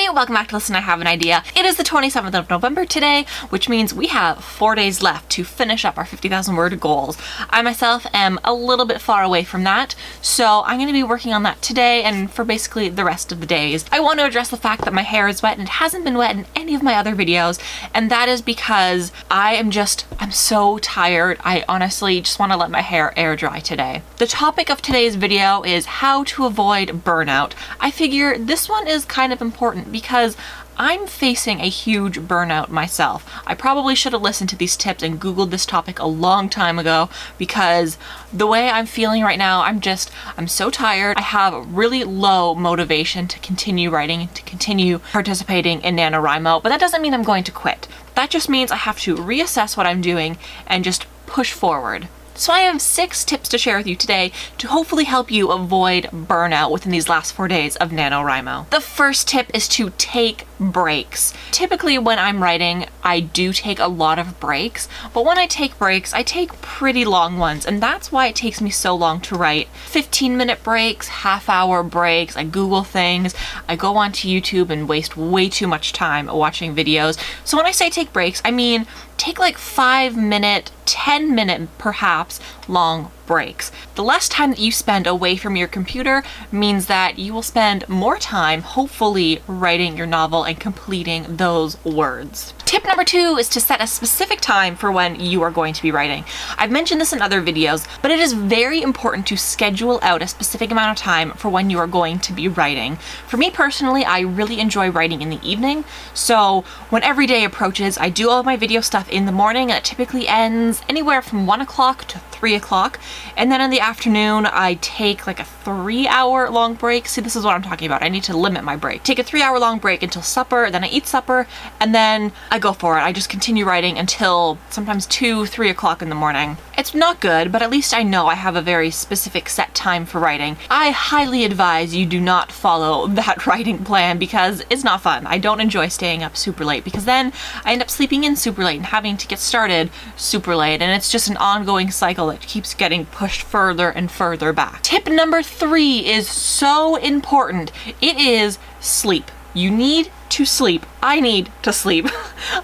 Hey, welcome back to Listen, I Have an Idea. It is the 27th of November today, which means we have 4 days left to finish up our 50,000 word goals. I myself am a little bit far away from that, so I'm going to be working on that today and for basically the rest of the days. I want to address the fact that my hair is wet and it hasn't been wet in any of my other videos, and that is because I'm so tired. I honestly just want to let my hair air dry today. The topic of today's video is how to avoid burnout. I figure this one is kind of important because I'm facing a huge burnout myself. I probably should have listened to these tips and Googled this topic a long time ago because the way I'm feeling right now, I'm so tired. I have really low motivation to continue writing, to continue participating in NaNoWriMo, but that doesn't mean I'm going to quit. That just means I have to reassess what I'm doing and just push forward. So I have 6 tips to share with you today to hopefully help you avoid burnout within these last 4 days of NaNoWriMo. The first tip is to take breaks. Typically when I'm writing, I do take a lot of breaks, but when I take breaks, I take pretty long ones, and that's why it takes me so long to write. 15-minute breaks, half-hour breaks, I Google things, I go onto YouTube and waste way too much time watching videos. So when I say take breaks, I mean take like 5-minute, 10-minute perhaps long breaks. The less time that you spend away from your computer means that you will spend more time hopefully writing your novel and completing those words. Tip number 2 is to set a specific time for when you are going to be writing. I've mentioned this in other videos, but it is very important to schedule out a specific amount of time for when you are going to be writing. For me personally, I really enjoy writing in the evening, so when every day approaches, I do all of my video stuff in the morning, and it typically ends anywhere from 1 o'clock to 3 o'clock, and then in the afternoon, I take like a 3-hour long break. See, this is what I'm talking about. I need to limit my break. Take a 3-hour long break until supper, then I eat supper, and then I go for it. I just continue writing until sometimes 2-3 o'clock in the morning. It's not good, but at least I know I have a very specific set time for writing. I highly advise you do not follow that writing plan because it's not fun. I don't enjoy staying up super late because then I end up sleeping in super late and having to get started super late, and it's just an ongoing cycle that keeps getting pushed further and further back. Tip number 3 is so important. It is sleep. You need to sleep. I need to sleep.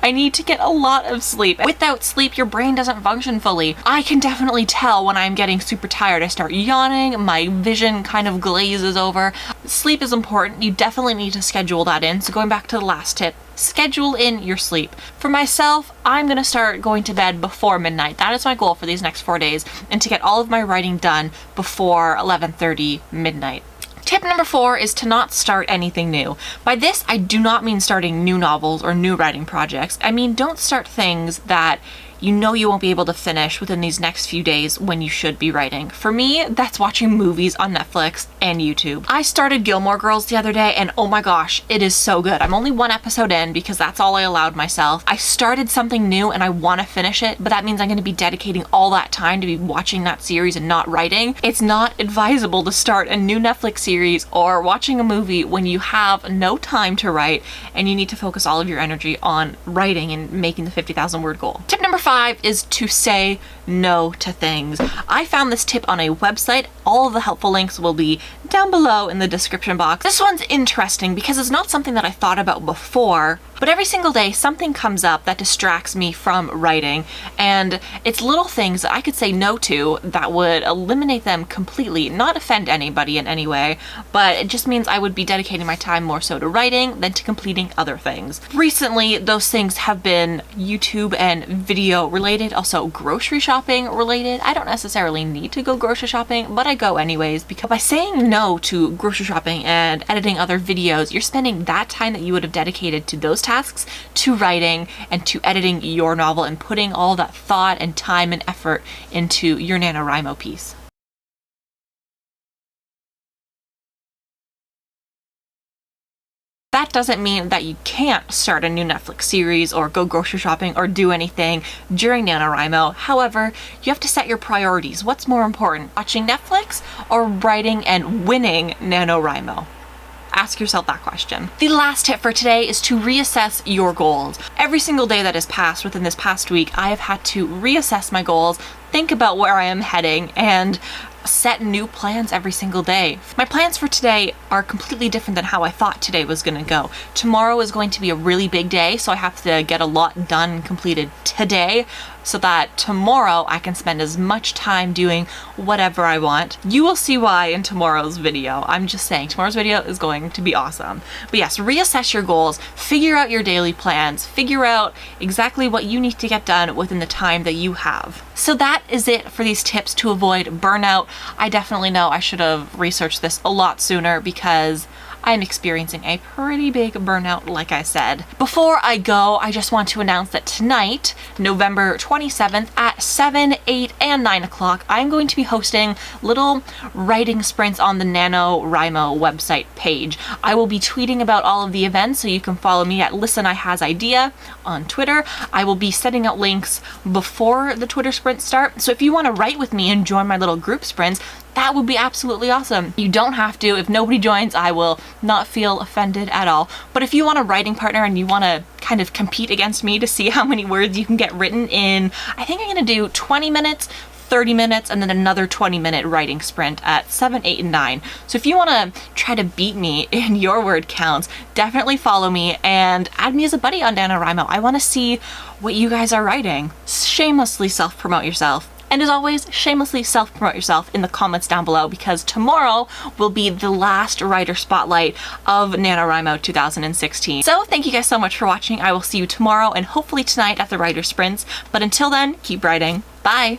I need to get a lot of sleep. Without sleep, your brain doesn't function fully. I can definitely tell when I'm getting super tired. I start yawning, my vision kind of glazes over. Sleep is important. You definitely need to schedule that in. So going back to the last tip, schedule in your sleep. For myself, I'm gonna start going to bed before midnight. That is my goal for these next 4 days, and to get all of my writing done before 11:30 midnight. Tip number 4 is to not start anything new. By this, I do not mean starting new novels or new writing projects. I mean, don't start things that you know you won't be able to finish within these next few days when you should be writing. For me, that's watching movies on Netflix and YouTube. I started Gilmore Girls the other day, and oh my gosh, it is so good. I'm only 1 episode in because that's all I allowed myself. I started something new and I want to finish it, but that means I'm going to be dedicating all that time to be watching that series and not writing. It's not advisable to start a new Netflix series or watching a movie when you have no time to write and you need to focus all of your energy on writing and making the 50,000 word goal. Tip number 5 is to say no to things. I found this tip on a website. All of the helpful links will be down below in the description box. This one's interesting because it's not something that I thought about before, but every single day something comes up that distracts me from writing, and it's little things that I could say no to that would eliminate them completely, not offend anybody in any way, but it just means I would be dedicating my time more so to writing than to completing other things. Recently, those things have been YouTube and video related, also grocery shopping related. I don't necessarily need to go grocery shopping, but I go anyways, because by saying no to grocery shopping and editing other videos, you're spending that time that you would have dedicated to those tasks to writing and to editing your novel and putting all that thought and time and effort into your NaNoWriMo piece. That doesn't mean that you can't start a new Netflix series or go grocery shopping or do anything during NaNoWriMo. However, you have to set your priorities. What's more important, watching Netflix or writing and winning NaNoWriMo? Ask yourself that question. The last tip for today is to reassess your goals. Every single day that has passed within this past week, I have had to reassess my goals, think about where I am heading, and set new plans every single day. My plans for today are completely different than how I thought today was gonna go. Tomorrow is going to be a really big day, so I have to get a lot done and completed today so that tomorrow I can spend as much time doing whatever I want. You will see why in tomorrow's video. I'm just saying, tomorrow's video is going to be awesome. But yes, reassess your goals, figure out your daily plans, figure out exactly what you need to get done within the time that you have. So that is it for these tips to avoid burnout. I definitely know I should have researched this a lot sooner because I'm experiencing a pretty big burnout, like I said. Before I go, I just want to announce that tonight, November 27th at 7, 8, and 9 o'clock, I'm going to be hosting little writing sprints on the NaNoWriMo website page. I will be tweeting about all of the events, so you can follow me at Listen I Has Idea on Twitter. I will be setting out links before the Twitter sprints start, so if you want to write with me and join my little group sprints, that would be absolutely awesome. You don't have to. If nobody joins, I will not feel offended at all. But if you want a writing partner and you want to kind of compete against me to see how many words you can get written in, I think I'm going to do 20 minutes, 30 minutes, and then another 20-minute writing sprint at 7, 8, and 9. So if you want to try to beat me in your word counts, definitely follow me and add me as a buddy on NaNoWriMo. I want to see what you guys are writing. Shamelessly self-promote yourself. And as always, shamelessly self-promote yourself in the comments down below, because tomorrow will be the last writer spotlight of NaNoWriMo 2016. So thank you guys so much for watching. I will see you tomorrow and hopefully tonight at the writer sprints. But until then, keep writing. Bye!